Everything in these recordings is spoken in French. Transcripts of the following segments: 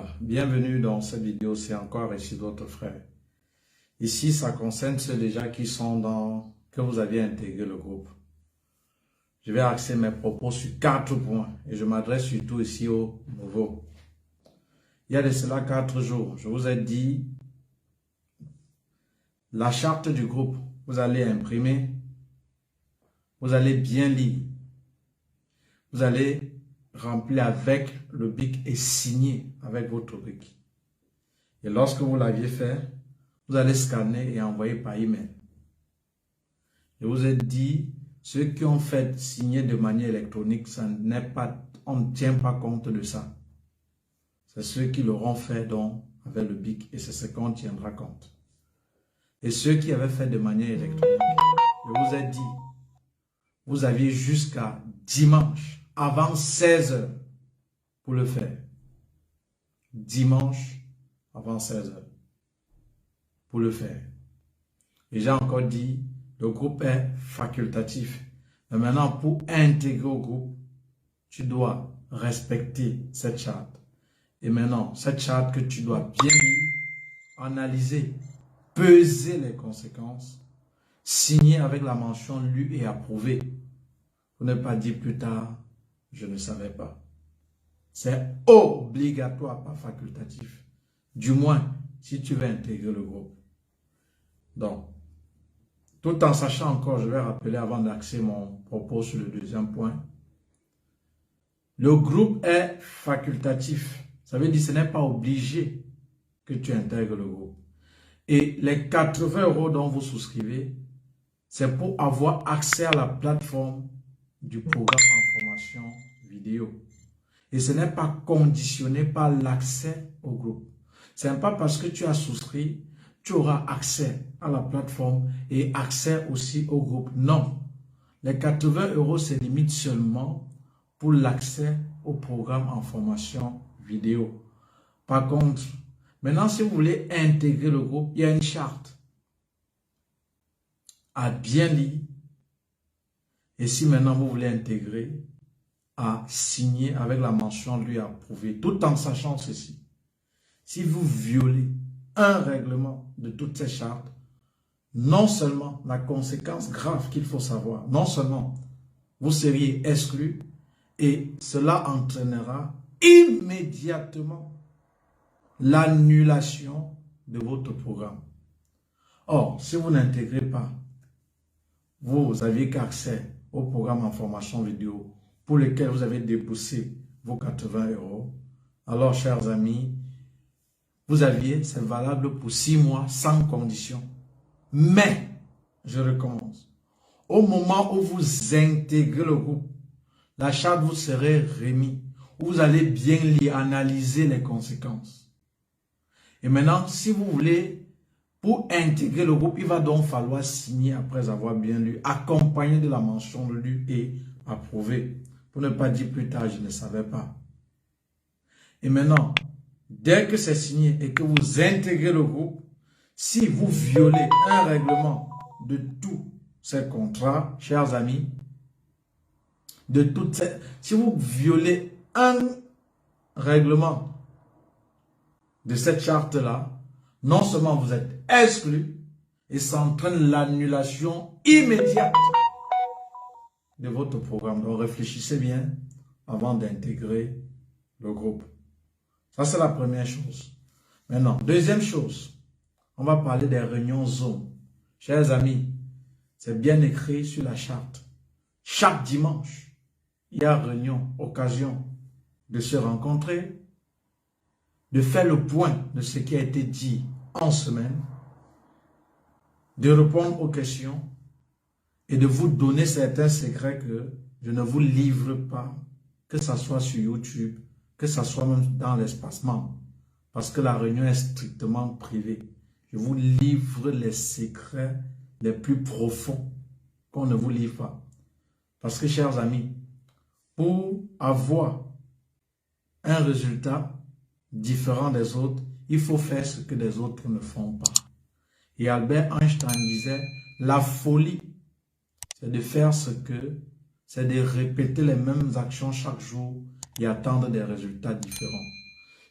Voilà, bienvenue dans cette vidéo, c'est encore ici d'autres frères. Ici, ça concerne ceux déjà qui sont que vous aviez intégré le groupe. Je vais axer mes propos sur 4 points et je m'adresse surtout ici aux nouveaux. Il y a de cela 4 jours, je vous ai dit, la charte du groupe, vous allez imprimer, vous allez bien lire, vous allez remplir avec le bic et signer avec votre bic. Et lorsque vous l'aviez fait, vous allez scanner et envoyer par email. Je vous ai dit, ceux qui ont fait signer de manière électronique, ça n'est pas, on ne tient pas compte de ça. C'est ceux qui l'auront fait donc avec le bic et c'est ce qu'on tiendra compte. Et ceux qui avaient fait de manière électronique, je vous ai dit, vous aviez jusqu'à dimanche avant 16 h pour le faire. Dimanche avant 16 h pour le faire. Et j'ai encore dit, le groupe est facultatif. Mais maintenant, pour intégrer au groupe, tu dois respecter cette charte. Et maintenant, cette charte que tu dois bien lire, analyser, peser les conséquences, signer avec la mention lu et approuvé. Pour ne pas dire plus tard, je ne savais pas. C'est obligatoire, pas facultatif. Du moins, si tu veux intégrer le groupe. Donc, tout en sachant encore, je vais rappeler avant d'axer mon propos sur le deuxième point. Le groupe est facultatif. Ça veut dire que ce n'est pas obligé que tu intègres le groupe. Et les 80 € dont vous souscrivez, c'est pour avoir accès à la plateforme du programme en formation vidéo. Et ce n'est pas conditionné par l'accès au groupe. Ce n'est pas parce que tu as souscrit, tu auras accès à la plateforme et accès aussi au groupe. Non. Les 80 € se limitent seulement pour l'accès au programme en formation vidéo. Par contre, maintenant, si vous voulez intégrer le groupe, il y a une charte à bien lire. Et si maintenant vous voulez intégrer, à signer avec la mention lui approuvé, tout en sachant ceci. Si vous violez un règlement de toutes ces chartes, non seulement la conséquence grave qu'il faut savoir, non seulement vous seriez exclu et cela entraînera immédiatement l'annulation de votre programme. Or, si vous n'intégrez pas, vous aviez qu'accès au programme en formation vidéo pour lequel vous avez déboursé vos 80 €. Alors, chers amis, c'est valable pour 6 mois sans condition. Mais, je recommence, au moment où vous intégrez le groupe, la charte vous serait remise, où vous allez bien lire, analyser les conséquences. Et maintenant, si vous voulez, pour intégrer le groupe, il va donc falloir signer après avoir bien lu, accompagné de la mention lu et approuvé. Pour ne pas dire plus tard, je ne savais pas. Et maintenant, dès que c'est signé et que vous intégrez le groupe, si vous violez un règlement de tous ces contrats, chers amis, si vous violez un règlement de cette charte-là, non seulement vous êtes exclu, et ça entraîne l'annulation immédiate de votre programme. Donc réfléchissez bien avant d'intégrer le groupe. Ça, c'est la première chose. Maintenant, deuxième chose, on va parler des réunions Zoom. Chers amis, c'est bien écrit sur la charte. Chaque dimanche, il y a réunion, occasion de se rencontrer, de faire le point de ce qui a été dit en semaine, de répondre aux questions et de vous donner certains secrets que je ne vous livre pas, que ce soit sur YouTube, que ce soit même dans l'espacement, parce que la réunion est strictement privée. Je vous livre les secrets les plus profonds qu'on ne vous livre pas. Parce que, chers amis, pour avoir un résultat différent des autres, il faut faire ce que les autres ne font pas. Et Albert Einstein disait, la folie, c'est de faire c'est de répéter les mêmes actions chaque jour et attendre des résultats différents.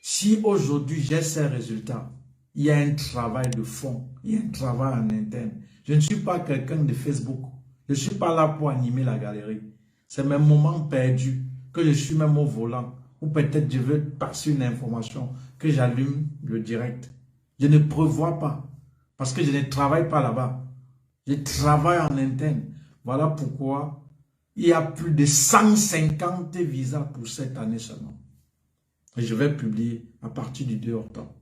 Si aujourd'hui j'ai ces résultats, il y a un travail de fond, il y a un travail en interne. Je ne suis pas quelqu'un de Facebook. Je ne suis pas là pour animer la galerie. C'est mes moments perdus, que je suis même au volant. Ou peut-être je veux passer une information, que j'allume le direct. Je ne prévois pas, parce que je ne travaille pas là-bas. Je travaille en interne. Voilà pourquoi il y a plus de 150 visas pour cette année seulement. Et je vais publier à partir du 2 octobre.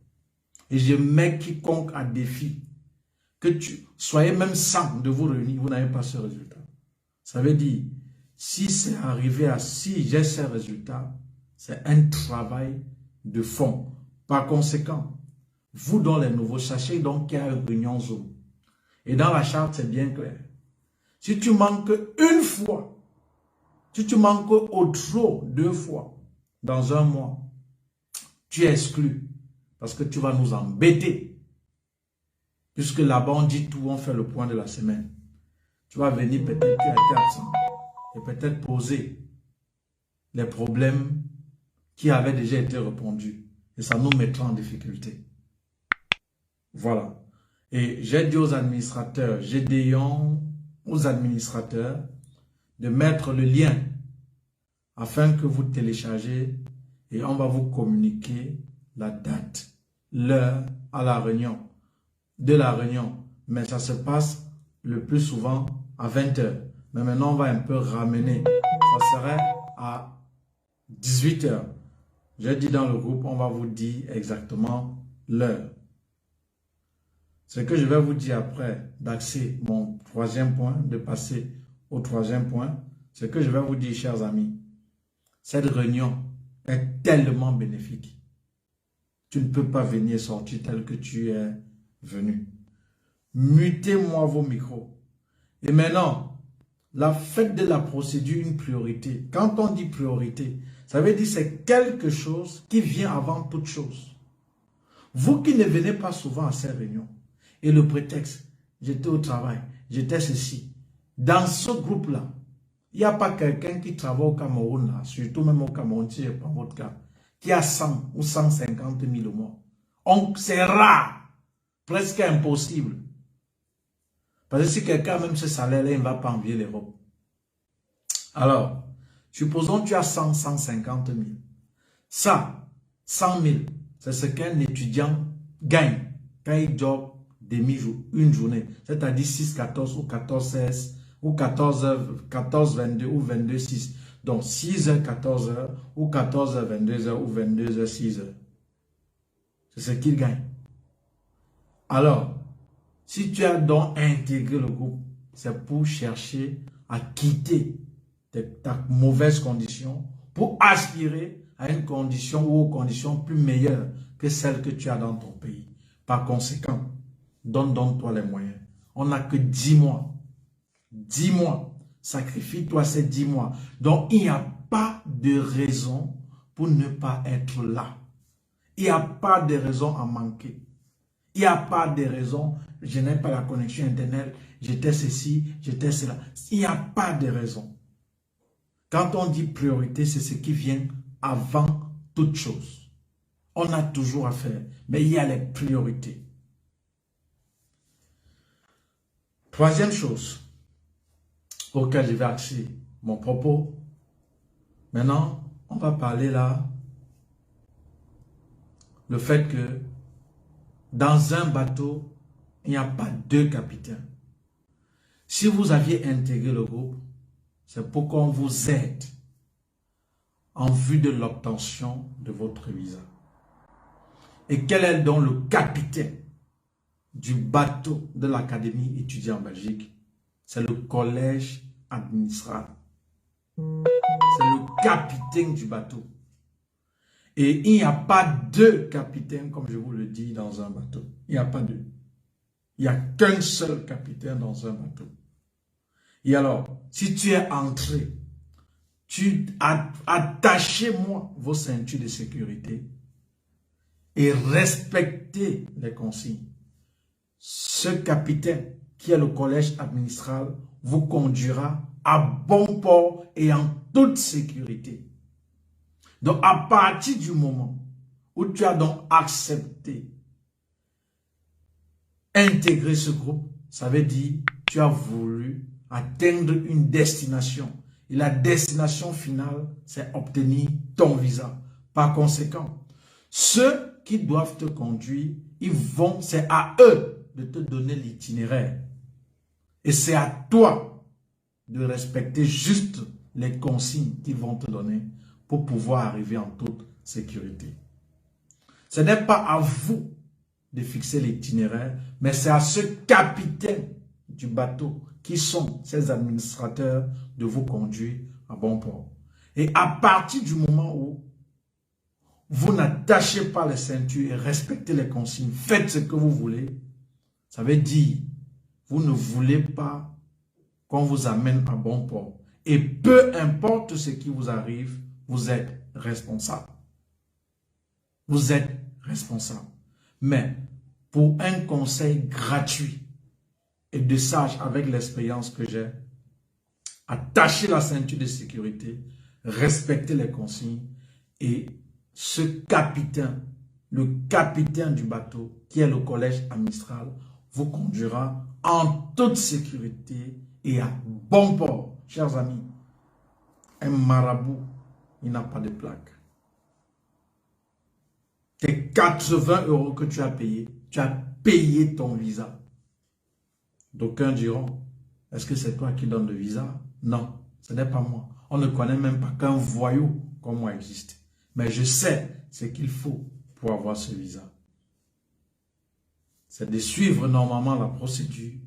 Et je mets quiconque à défi, que tu soyez même 100 de vous réunir, vous n'avez pas ce résultat. Ça veut dire, si c'est arrivé à, si j'ai ces résultats, c'est un travail de fond. Par conséquent, vous dans les nouveaux, sachez donc qu'il y a une réunion Zoom. Et dans la charte, c'est bien clair. Si tu manques une fois, si tu manques au trop 2 fois dans un mois, tu es exclu parce que tu vas nous embêter. Puisque là-bas, on dit tout, on fait le point de la semaine. Tu vas venir, peut-être tu as été absent et peut-être poser les problèmes qui avaient déjà été répondus. Et ça nous mettra en difficulté. Voilà. Et j'ai dit aux administrateurs, j'ai dit aux administrateurs de mettre le lien afin que vous téléchargez et on va vous communiquer la date, l'heure à la réunion, de la réunion. Mais ça se passe le plus souvent à 20 h. Mais maintenant, on va un peu ramener. Ça serait à 18 h. J'ai dit dans le groupe, on va vous dire exactement l'heure. Ce que je vais vous dire après d'axer mon 3e point, de passer au 3e point, ce que je vais vous dire, chers amis, cette réunion est tellement bénéfique. Tu ne peux pas venir sortir tel que tu es venu. Mutez-moi vos micros. Et maintenant, la fête de la procédure, une priorité. Quand on dit priorité, ça veut dire c'est quelque chose qui vient avant toute chose. Vous qui ne venez pas souvent à ces réunions, et le prétexte, j'étais au travail, j'étais ceci. Dans ce groupe-là, il n'y a pas quelqu'un qui travaille au Cameroun, là, surtout même au Cameroun, si je prends votre cas, qui a 100 ou 150 000 au mois. C'est rare, presque impossible. Parce que si quelqu'un a même ce salaire-là, il ne va pas envier l'Europe. Alors, supposons que tu as 100, 150 000. Ça, 100 000, c'est ce qu'un étudiant gagne quand il job une journée. C'est-à-dire 6, 14 ou 14, 16 ou 14, 14, 22 ou 22, 6. Donc 6 h, 14 h ou 14 h, 22 h ou 22 h, 6 h. C'est ce qu'il gagne. Alors, si tu as donc intégré le groupe, c'est pour chercher à quitter ta mauvaise condition pour aspirer à une condition ou aux conditions plus meilleures que celles que tu as dans ton pays. Par conséquent, donne-toi les moyens. On n'a que 10 mois. 10 mois. Sacrifie-toi ces 10 mois. Donc, il n'y a pas de raison pour ne pas être là. Il n'y a pas de raison à manquer. Il n'y a pas de raison, je n'ai pas la connexion Internet, j'étais ceci, j'étais cela. Il n'y a pas de raison. Quand on dit priorité, c'est ce qui vient avant toute chose. On a toujours à faire, mais il y a les priorités. 3e chose auquel je vais axer mon propos. Maintenant, on va parler là, le fait que dans un bateau, il n'y a pas 2 capitaines. Si vous aviez intégré le groupe, c'est pour qu'on vous aide en vue de l'obtention de votre visa. Et quel est donc le capitaine du bateau de l'Académie étudiante en Belgique? C'est le collège administral. C'est le capitaine du bateau. Et il n'y a pas 2 capitaines, comme je vous le dis, dans un bateau. Il n'y a pas 2. Il n'y a qu'un seul capitaine dans un bateau. Et alors, si tu es entré, attachez-moi vos ceintures de sécurité et respectez les consignes. Ce capitaine, qui est le collège administral, vous conduira à bon port et en toute sécurité. Donc, à partir du moment où tu as donc accepté, intégrer ce groupe, ça veut dire tu as voulu atteindre une destination. Et la destination finale, c'est obtenir ton visa. Par conséquent, ceux qui doivent te conduire, c'est à eux de te donner l'itinéraire. Et c'est à toi de respecter juste les consignes qu'ils vont te donner pour pouvoir arriver en toute sécurité. Ce n'est pas à vous de fixer l'itinéraire, mais c'est à ce capitaine du bateau qui sont ces administrateurs de vous conduire à bon port. Et à partir du moment où vous n'attachez pas les ceintures et respectez les consignes, faites ce que vous voulez, ça veut dire vous ne voulez pas qu'on vous amène à bon port. Et peu importe ce qui vous arrive, vous êtes responsable. Vous êtes responsable. Mais pour un conseil gratuit et de sage avec l'expérience que j'ai, attachez la ceinture de sécurité, respectez les consignes et ce capitaine, le capitaine du bateau qui est le collège administral, vous conduira en toute sécurité et à bon port. Chers amis, un marabout, il n'a pas de plaque. Tes 80 € que tu as payé ton visa. D'aucuns diront, est-ce que c'est toi qui donnes le visa? Non, ce n'est pas moi. On ne connaît même pas qu'un voyou comme moi existe. Mais je sais ce qu'il faut pour avoir ce visa. C'est de suivre normalement la procédure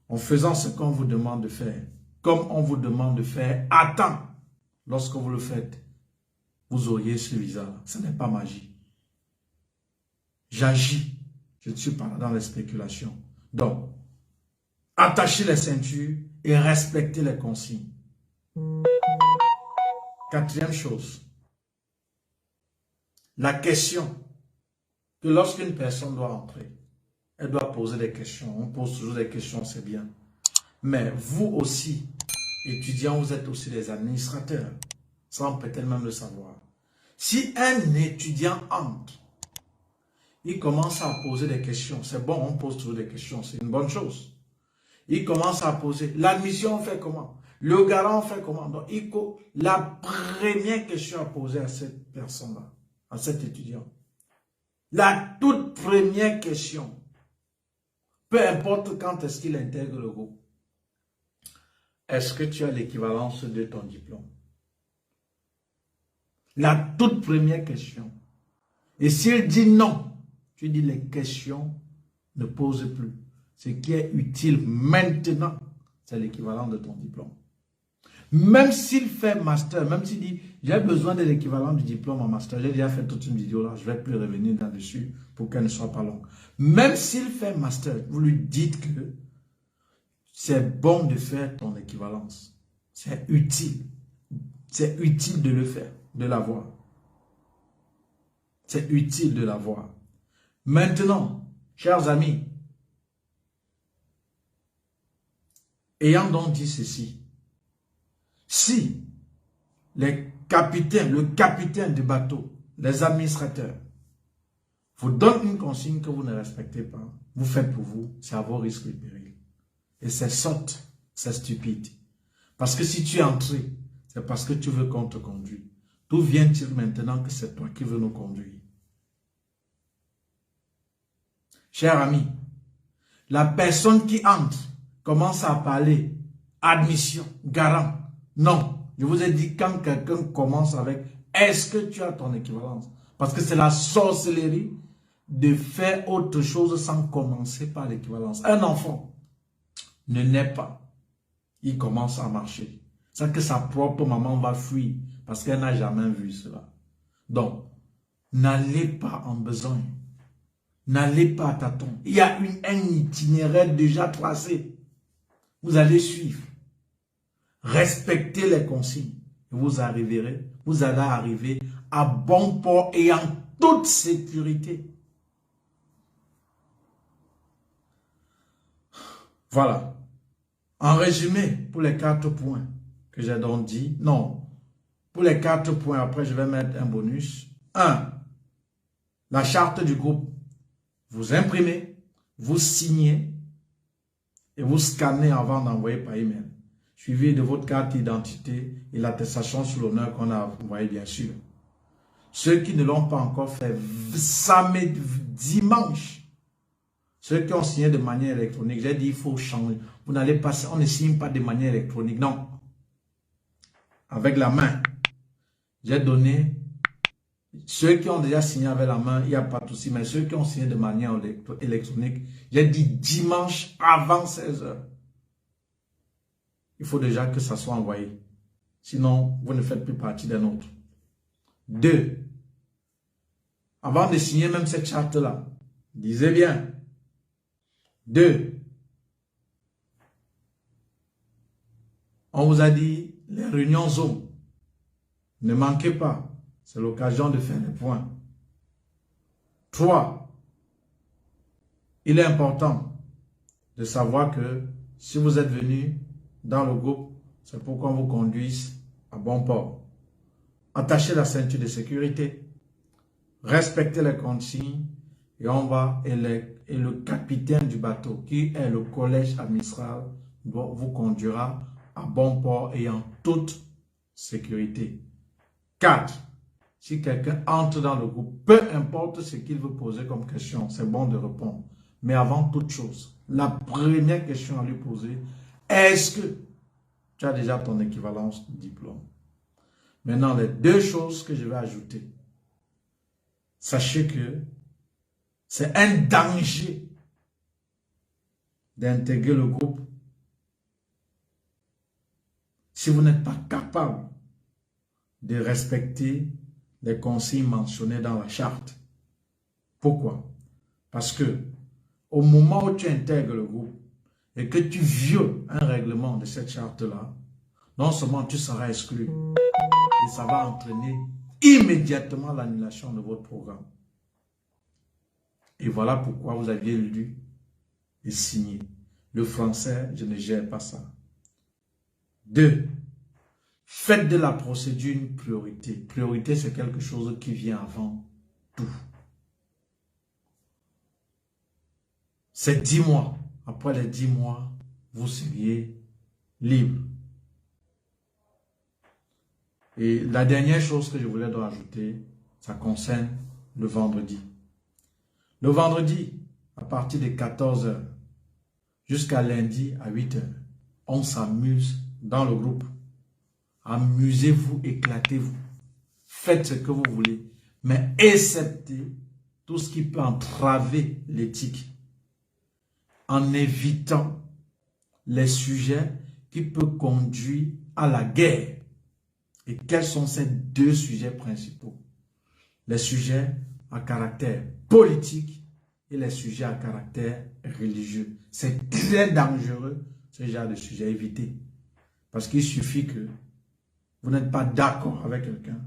en faisant ce qu'on vous demande de faire. Comme on vous demande de faire à temps. Lorsque vous le faites, vous auriez ce visa. Ce n'est pas magie. J'agis. Je ne suis pas dans les spéculations. Donc, attachez les ceintures et respectez les consignes. Quatrième chose. La question que lorsqu'une personne doit entrer, elle doit poser des questions. On pose toujours des questions, c'est bien. Mais vous aussi, étudiants, vous êtes aussi des administrateurs. Ça, on peut peut-être même le savoir. Si un étudiant entre, il commence à poser des questions. C'est bon, on pose toujours des questions. C'est une bonne chose. Il commence à poser. L'admission, on fait comment? Le garant, on fait comment? Donc, la première question à poser à cette personne-là, à cet étudiant. La toute première question, peu importe quand est-ce qu'il intègre le groupe, est-ce que tu as l'équivalence de ton diplôme? La toute première question. Et s'il dit non, tu dis les questions ne posent plus. Ce qui est utile maintenant, c'est l'équivalent de ton diplôme. Même s'il fait master, même s'il dit, j'ai besoin de l'équivalent du diplôme en master, j'ai déjà fait toute une vidéo là, je ne vais plus revenir là-dessus pour qu'elle ne soit pas longue. Même s'il fait master, vous lui dites que c'est bon de faire ton équivalence. C'est utile. C'est utile de le faire, de l'avoir. C'est utile de l'avoir. Maintenant, chers amis, ayant donc dit ceci, si le capitaine du bateau, les administrateurs, vous donnent une consigne que vous ne respectez pas, vous faites pour vous, c'est à vos risques et périls. Et c'est sotte, c'est stupide. Parce que si tu es entré, c'est parce que tu veux qu'on te conduise. D'où vient-il maintenant que c'est toi qui veux nous conduire? Cher ami, la personne qui entre commence à parler admission, garant. Non, je vous ai dit quand quelqu'un commence avec est-ce que tu as ton équivalence? Parce que c'est la sorcellerie de faire autre chose sans commencer par l'équivalence. Un enfant ne naît pas, il commence à marcher. C'est que sa propre maman va fuir parce qu'elle n'a jamais vu cela. Donc, n'allez pas en besoin. N'allez pas à tâtons. Il y a un itinéraire déjà tracé. Vous allez suivre. Respectez les consignes. Vous allez arriver à bon port et en toute sécurité. Voilà. En résumé, pour les 4 points que j'ai donc dit, non, pour les 4 points, après je vais mettre un bonus. 1. la charte du groupe. Vous imprimez, vous signez et vous scannez avant d'envoyer par email. Suivi de votre carte d'identité et l'attestation sur l'honneur qu'on a envoyé, bien sûr. Ceux qui ne l'ont pas encore fait, samedi, dimanche, ceux qui ont signé de manière électronique, j'ai dit il faut changer. Vous n'allez pas, on ne signe pas de manière électronique, non. Avec la main. J'ai donné, ceux qui ont déjà signé avec la main, il n'y a pas de souci, mais ceux qui ont signé de manière électronique, j'ai dit dimanche avant 16 h. Il faut déjà que ça soit envoyé. Sinon, vous ne faites plus partie d'un autre. 2. Avant de signer même cette charte-là, lisez bien. 2. On vous a dit les réunions Zoom. Ne manquez pas. C'est l'occasion de faire les points. 3. Il est important de savoir que si vous êtes venu dans le groupe, c'est pour qu'on vous conduise à bon port. Attachez la ceinture de sécurité. Respectez les consignes. Et on va, et le capitaine du bateau, qui est le collège administratif, vous conduira à bon port et en toute sécurité. 4. Si quelqu'un entre dans le groupe, peu importe ce qu'il veut poser comme question, c'est bon de répondre. Mais avant toute chose, la première question à lui poser, est-ce que tu as déjà ton équivalence de diplôme? Maintenant, les 2 choses que je vais ajouter. Sachez que c'est un danger d'intégrer le groupe si vous n'êtes pas capable de respecter les consignes mentionnées dans la charte. Pourquoi? Parce que au moment où tu intègres le groupe et que tu violes un règlement de cette charte-là, non seulement tu seras exclu, et ça va entraîner immédiatement l'annulation de votre programme. Et voilà pourquoi vous aviez lu et signé. Le français, je ne gère pas ça. 2. Faites de la procédure une priorité. Priorité, c'est quelque chose qui vient avant tout. C'est 10 mois. Après les 10 mois, vous seriez libre. Et la dernière chose que je voulais ajouter, ça concerne le vendredi. Le vendredi, à partir de 14 h jusqu'à lundi à 8 h, on s'amuse dans le groupe. Amusez-vous, éclatez-vous. Faites ce que vous voulez, mais acceptez tout ce qui peut entraver l'éthique en évitant les sujets qui peuvent conduire à la guerre. Et quels sont ces 2 sujets principaux? Les sujets à caractère politique et les sujets à caractère religieux. C'est très dangereux, ce genre de sujet à éviter. Parce qu'il suffit que vous n'êtes pas d'accord avec quelqu'un.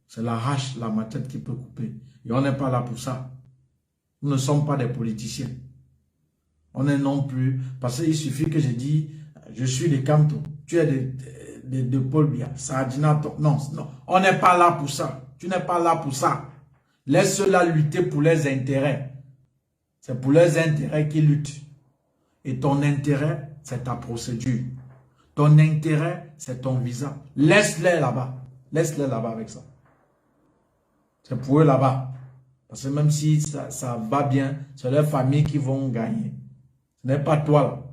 C'est la hache, la machette qui peut couper. Et on n'est pas là pour ça. Nous ne sommes pas des politiciens. On est non plus... Parce qu'il suffit que je dis, je suis de Camto, tu es de Paul Biya, Sardinato. Non, non, on n'est pas là pour ça. Tu n'es pas là pour ça. Laisse-la lutter pour les intérêts. C'est pour les intérêts qu'ils luttent. Et ton intérêt, c'est ta procédure. Ton intérêt, c'est ton visa. Laisse-les là-bas. Laisse-les là-bas avec ça. C'est pour eux là-bas. Parce que même si ça va bien, c'est leurs familles qui vont gagner. Ce n'est pas toi là.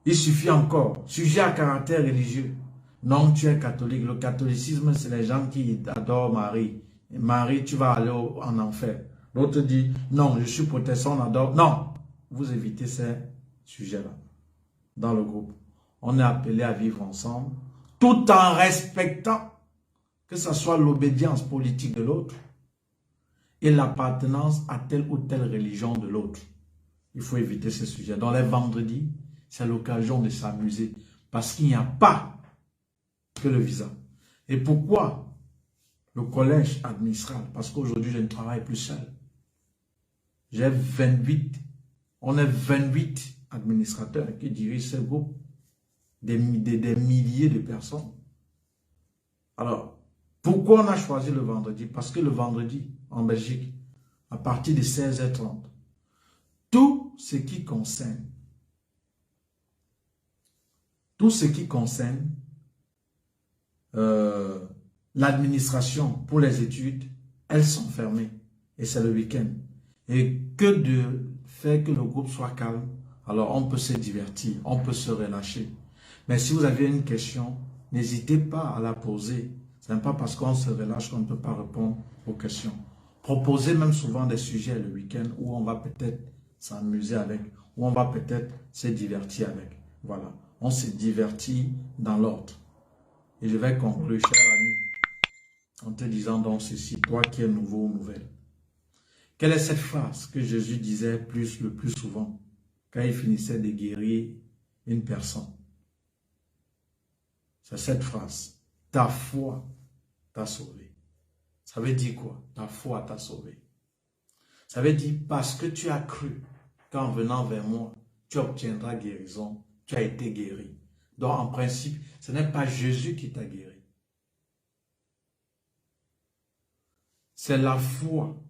Il suffit encore. Sujet à caractère religieux. Non, tu es catholique. Le catholicisme, c'est les gens qui adorent Marie. Et Marie, tu vas aller en enfer. L'autre dit, non, je suis protestant, on adore. Non, vous évitez ces sujets-là dans le groupe. On est appelé à vivre ensemble, tout en respectant que ce soit l'obédience politique de l'autre et l'appartenance à telle ou telle religion de l'autre. Il faut éviter ces sujets. Dans les vendredis, c'est l'occasion de s'amuser parce qu'il n'y a pas que le visa. Et pourquoi le collège administral? Parce qu'aujourd'hui, je ne travaille plus seul. J'ai 28, on est 28 administrateurs qui dirigent ce groupe, des milliers de personnes. Alors, Pourquoi on a choisi le vendredi? Parce que le vendredi, en Belgique, à partir de 16h30, tout ce qui concerne l'administration pour les études, elles sont fermées. Et c'est le week-end. Et que de faire que le groupe soit calme, alors on peut se divertir, on peut se relâcher. Mais si vous avez une question, n'hésitez pas à la poser. Ce n'est pas parce qu'on se relâche qu'on ne peut pas répondre aux questions. Proposez même souvent des sujets le week-end où on va peut-être s'amuser avec, où on va peut-être se divertir avec. Voilà, on se divertit dans l'ordre. Et je vais conclure, cher ami, en te disant donc ceci, toi qui es nouveau ou nouvelle. Quelle est cette phrase que Jésus disait le plus souvent quand il finissait de guérir une personne? C'est cette phrase. Ta foi t'a sauvé. Ça veut dire quoi? Ta foi t'a sauvé. Ça veut dire parce que tu as cru qu'en venant vers moi, tu obtiendras guérison, tu as été guéri. Donc en principe, ce n'est pas Jésus qui t'a guéri. C'est la foi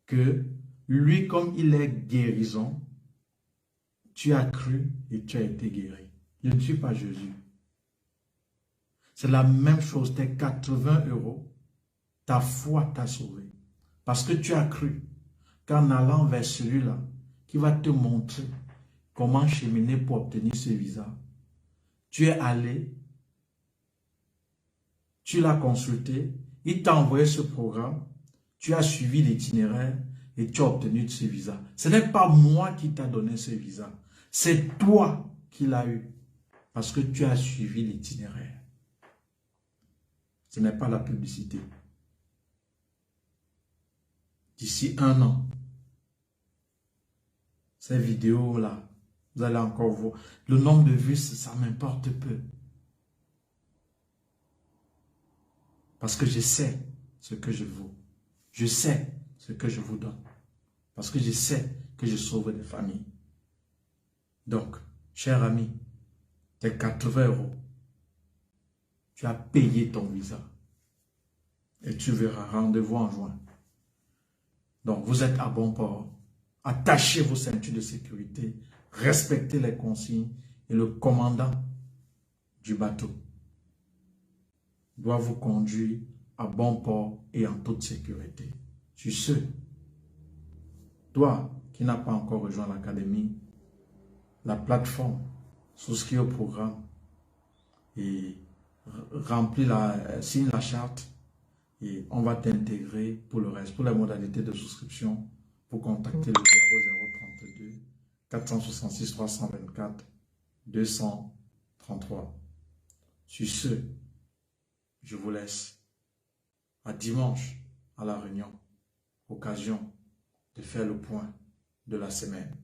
que lui, comme il est guérison, tu as cru et tu as été guéri. Je ne suis pas Jésus. C'est la même chose, tes 80 €, ta foi t'a sauvé. Parce que tu as cru qu'en allant vers celui-là, qui va te montrer comment cheminer pour obtenir ce visa, tu es allé, tu l'as consulté, il t'a envoyé ce programme, tu as suivi l'itinéraire et tu as obtenu ce visa. Ce n'est pas moi qui t'a donné ce visa, c'est toi qui l'as eu parce que tu as suivi l'itinéraire. Ce n'est pas la publicité. D'ici 1 an, ces vidéos-là, vous allez encore voir. Le nombre de vues, ça m'importe peu. Parce que je sais ce que je vaux. Je sais ce que je vous donne. Parce que je sais que je sauve des familles. Donc, cher ami, tes 80 €, tu as payé ton visa. Et tu verras, rendez-vous en juin. Donc, vous êtes à bon port. Attachez vos ceintures de sécurité. Respectez les consignes. Et le commandant du bateau doit vous conduire à bon port et en toute sécurité. Sur ce, toi qui n'as pas encore rejoint l'académie, la plateforme, souscris au programme et signe la charte et on va t'intégrer pour le reste. Pour les modalités de souscription, pour contacter le 0032 466 324 233. Sur ce, je vous laisse à dimanche à la réunion, occasion de faire le point de la semaine.